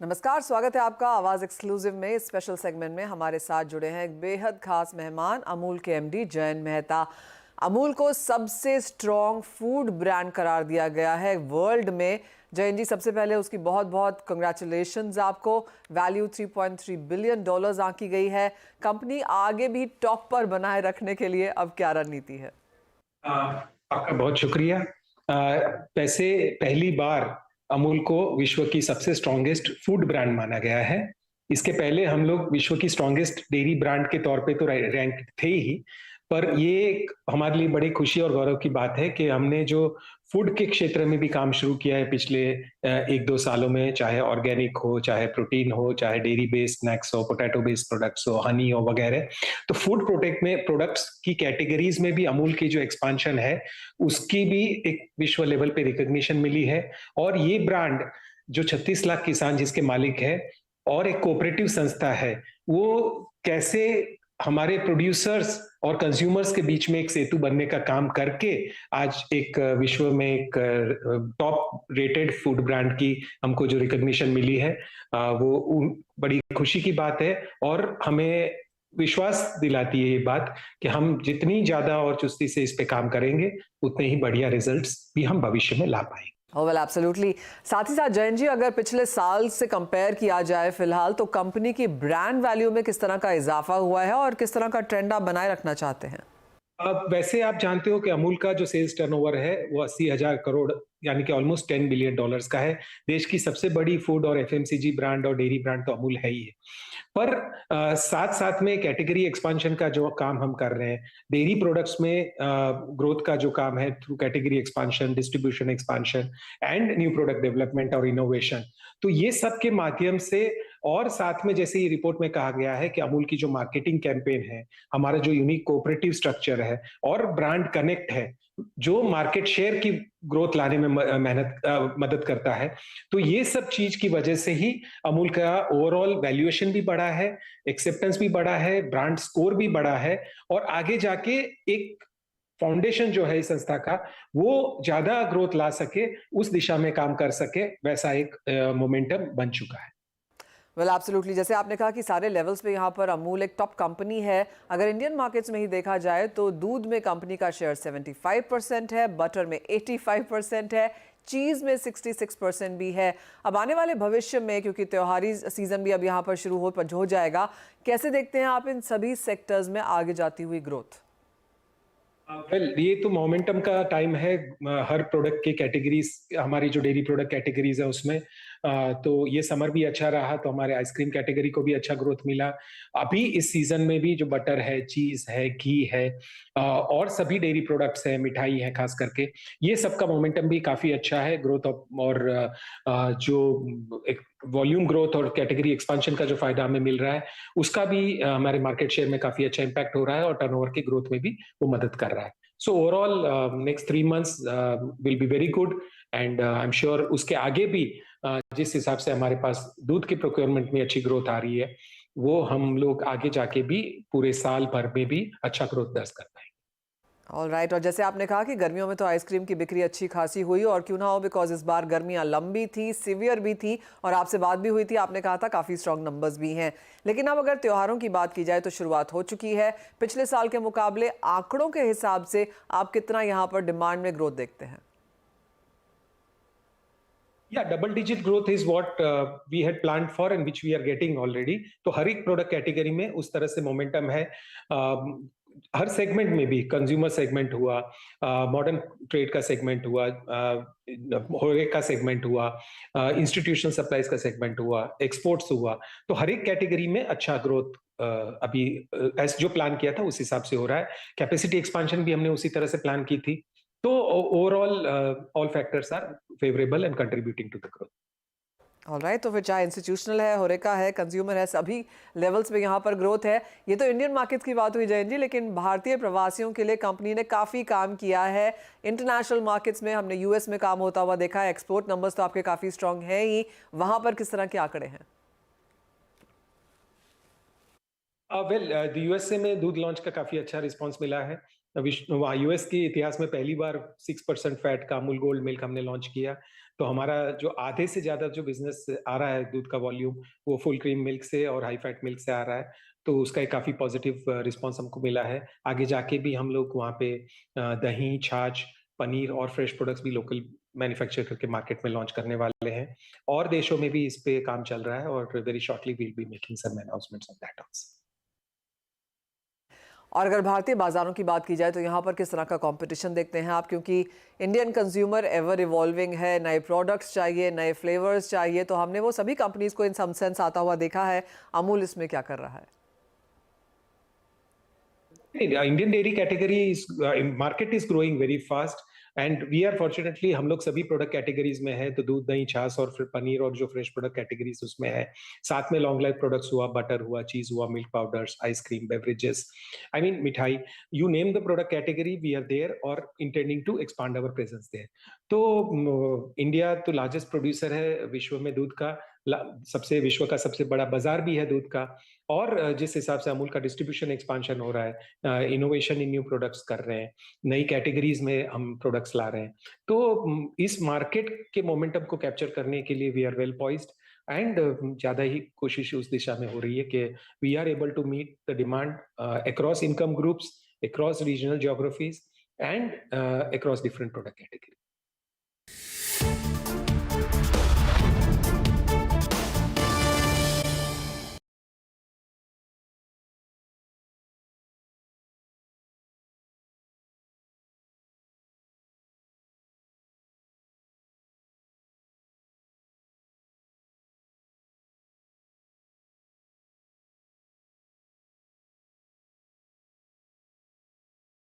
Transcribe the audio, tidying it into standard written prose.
नमस्कार, स्वागत है आपका आवाज एक्सक्लूसिव में। इस स्पेशल सेगमेंट में हमारे साथ जुड़े हैं एक बेहद खास मेहमान, अमूल के एमडी जयंत मेहता। अमूल को सबसे स्ट्रॉन्ग फूड ब्रांड करार दिया गया है वर्ल्ड में। जयंत जी, सबसे पहले उसकी बहुत बहुत कंग्रेचुलेशंस आपको। वैल्यू $3.3 बिलियन आंकी गई है। कंपनी आगे भी टॉप पर बनाए रखने के लिए अब क्या रणनीति है? आपका बहुत शुक्रिया। वैसे पहली बार अमूल को विश्व की सबसे स्ट्रॉन्गेस्ट फूड ब्रांड माना गया है। इसके पहले हम लोग विश्व की स्ट्रॉन्गेस्ट डेयरी ब्रांड के तौर पे तो रैंक थे ही, पर ये एक हमारे लिए बड़ी खुशी और गौरव की बात है कि हमने जो फूड के क्षेत्र में भी काम शुरू किया है पिछले 1-2 सालों में, चाहे ऑर्गेनिक हो, चाहे प्रोटीन हो, चाहे डेयरी बेस्ड स्नैक्स हो, पोटैटो बेस्ड प्रोडक्ट्स हो, हनी हो वगैरह। तो फूड प्रोडक्ट में प्रोडक्ट्स की कैटेगरीज में भी अमूल की जो एक्सपांशन है उसकी भी एक विश्व लेवल पे रिकॉग्निशन मिली है। और ये ब्रांड जो 36 लाख किसान जिसके मालिक है और एक कोऑपरेटिव संस्था है, वो कैसे हमारे प्रोड्यूसर्स और कंज्यूमर्स के बीच में एक सेतु बनने का काम करके आज एक विश्व में एक टॉप रेटेड फूड ब्रांड की हमको जो रिकॉग्निशन मिली है, वो बड़ी खुशी की बात है। और हमें विश्वास दिलाती है ये बात कि हम जितनी ज्यादा और चुस्ती से इस पे काम करेंगे उतने ही बढ़िया रिजल्ट्स भी हम भविष्य में ला पाएंगे। Oh well, absolutely। साथ ही साथ जयंत जी, अगर पिछले साल से कंपेयर किया जाए फिलहाल, तो कंपनी की ब्रांड वैल्यू में किस तरह का इजाफा हुआ है और किस तरह का ट्रेंड आप बनाए रखना चाहते हैं? अब वैसे आप जानते हो कि अमूल का जो सेल्स टर्नओवर है वो 80,000 करोड़ यानी कि ऑलमोस्ट $10 बिलियन का है। देश की सबसे बड़ी फूड और एफएमसीजी ब्रांड और डेयरी ब्रांड तो अमूल है ही है। पर साथ साथ में कैटेगरी एक्सपांशन का जो काम हम कर रहे हैं, डेयरी प्रोडक्ट्स में ग्रोथ का जो काम है through category expansion, distribution expansion and new product development और इनोवेशन, तो ये सब के माध्यम से, और साथ में जैसे ये रिपोर्ट में कहा गया है कि अमूल की जो मार्केटिंग कैंपेन है, हमारा जो यूनिक कोऑपरेटिव स्ट्रक्चर है और ब्रांड कनेक्ट है जो मार्केट शेयर की ग्रोथ लाने में मदद करता है, तो ये सब चीज की वजह से ही अमूल का ओवरऑल वैल्यूएशन भी बढ़ा है, एक्सेप्टेंस भी बढ़ा है, ब्रांड स्कोर भी बढ़ा है और आगे जाके एक फाउंडेशन जो है इस संस्था का वो ज्यादा ग्रोथ ला सके, उस दिशा में काम कर सके, वैसा एक मोमेंटम बन चुका है। वेल एब्सोल्युटली, जैसे आपने कहा कि सारे लेवल्स पे यहाँ पर अमूल एक टॉप कंपनी है। अगर इंडियन मार्केट्स में ही देखा जाए तो दूध में कंपनी का शेयर 75% है, बटर में 85% है, चीज़ में 66% भी है। अब आने वाले भविष्य में, क्योंकि त्योहारी सीजन भी अब यहाँ पर शुरू हो जाएगा, कैसे देखते हैं आप इन सभी सेक्टर्स में आगे जाती हुई ग्रोथ? ये तो मोमेंटम का टाइम है। हर प्रोडक्ट के कैटेगरीज, हमारी जो डेयरी प्रोडक्ट कैटेगरीज है उसमें तो ये समर भी अच्छा रहा तो हमारे आइसक्रीम कैटेगरी को भी अच्छा ग्रोथ मिला। अभी इस सीजन में भी जो बटर है, चीज है, घी है और सभी डेयरी प्रोडक्ट्स है, मिठाई है, खास करके ये सबका मोमेंटम भी काफी अच्छा है। ग्रोथ और जो एक वॉल्यूम ग्रोथ और कैटेगरी एक्सपांशन का जो फायदा हमें मिल रहा है उसका भी हमारे मार्केट शेयर में काफी अच्छा इम्पैक्ट हो रहा है और टर्नओवर की ग्रोथ में भी वो मदद कर रहा है। So overall next 3 months will be very good and I am sure उसके आगे भी जिस हिसाब से हमारे पास दूध के प्रोक्योरमेंट में अच्छी ग्रोथ आ रही है, वो हम लोग आगे जाके भी पूरे साल भर में भी अच्छा ग्रोथ दर्ज कर पाएंगे। ऑलराइट, और जैसे आपने कहा कि गर्मियों में तो आइसक्रीम की बिक्री अच्छी खासी हुई, और क्यों ना हो, बिकॉज इस बार गर्मियां लंबी थी, सीवियर भी थी, और आपसे बात भी हुई थी, आपने कहा था काफ़ी स्ट्रॉन्ग नंबर्स भी हैं। लेकिन अब अगर त्योहारों की बात की जाए तो शुरुआत हो चुकी है। पिछले साल के मुकाबले आंकड़ों के हिसाब से आप कितना यहाँ पर डिमांड में ग्रोथ देखते हैं? या double digit growth is what we had planned for and which we are getting already. तो हर एक प्रोडक्ट कैटेगरी में उस तरह से मोमेंटम है। हर सेगमेंट में भी, कंज्यूमर सेगमेंट हुआ, मॉडर्न ट्रेड का सेगमेंट हुआ, होरेका सेगमेंट हुआ, इंस्टीट्यूशनल सप्लाईज का सेगमेंट हुआ, एक्सपोर्ट्स हुआ, तो हर एक कैटेगरी में अच्छा ग्रोथ अभी जो प्लान किया था उस हिसाब से हो रहा है। कैपेसिटी एक्सपांशन भी हमने उसी तरह से प्लान की थी। तो overall all factors are favourable and contributing to the growth. Alright, तो फिर चाहे इंस्टीट्यूशनल है, होरेका है, कंज्यूमर है, सभी लेवल्स पे यहाँ पर ग्रोथ है। ये तो इंडियन मार्केट की बात हुई जयंत जी, लेकिन भारतीय प्रवासियों के लिए कंपनी ने काफ़ी काम किया है। इंटरनेशनल मार्केट्स में हमने यूएस में काम होता हुआ देखा है। एक्सपोर्ट नंबर्स तो आपके काफ़ी स्ट्रॉन्ग हैं ही, वहाँ पर किस तरह के आंकड़े हैं? वेल यूएसए में दूध लॉन्च का काफी अच्छा रिस्पांस मिला है। वहाँ यूएस के इतिहास में पहली बार 6% फैट का अमूल गोल्ड मिल्क हमने लॉन्च किया। तो हमारा जो आधे से ज्यादा जो बिजनेस आ रहा है दूध का वॉल्यूम, वो फुल क्रीम मिल्क से और हाई फैट मिल्क से आ रहा है। तो उसका एक काफी पॉजिटिव रिस्पॉन्स हमको मिला है। आगे जाके भी हम लोग वहाँ पे दही, छाछ, पनीर और फ्रेश प्रोडक्ट्स भी लोकल मैन्युफैक्चर करके मार्केट में लॉन्च करने वाले हैं। और देशों में भी इस पे काम चल रहा है और very shortly will be making some announcements on that also. और अगर भारतीय बाजारों की बात की जाए तो यहाँ पर किस तरह का कंपटीशन देखते हैं आप, क्योंकि इंडियन कंज्यूमर एवर इवॉल्विंग है, नए प्रोडक्ट्स चाहिए, नए फ्लेवर्स चाहिए, तो हमने वो सभी कंपनीज को इन सम सेंस आता हुआ देखा है। अमूल इसमें क्या कर रहा है? Indian dairy category market is growing very fast and we are fortunately हम लोग सभी प्रोडक्ट कैटेगरीज में है। तो दूध, दही, छाछ और फिर पनीर और जो फ्रेश प्रोडक्ट कैटेगरीज उसमें है। साथ में लॉन्ग लाइफ प्रोडक्ट्स हुआ, बटर हुआ, चीज हुआ, milk powders, ice cream, beverages, I mean mithai, you name the product category we are there और intending to expand our presence there. तो इंडिया तो लार्जेस्ट प्रोड्यूसर है विश्व में दूध का, सबसे विश्व का सबसे बड़ा बाजार भी है दूध का। और जिस हिसाब से अमूल का डिस्ट्रीब्यूशन एक्सपांशन हो रहा है, इनोवेशन इन न्यू प्रोडक्ट्स कर रहे हैं, नई कैटेगरीज में हम प्रोडक्ट्स ला रहे हैं, तो इस मार्केट के मोमेंटम को कैप्चर करने के लिए we are well poised and ज्यादा ही कोशिश उस दिशा में हो रही है कि we are able to meet the demand across income groups, across regional geographies and across different product category.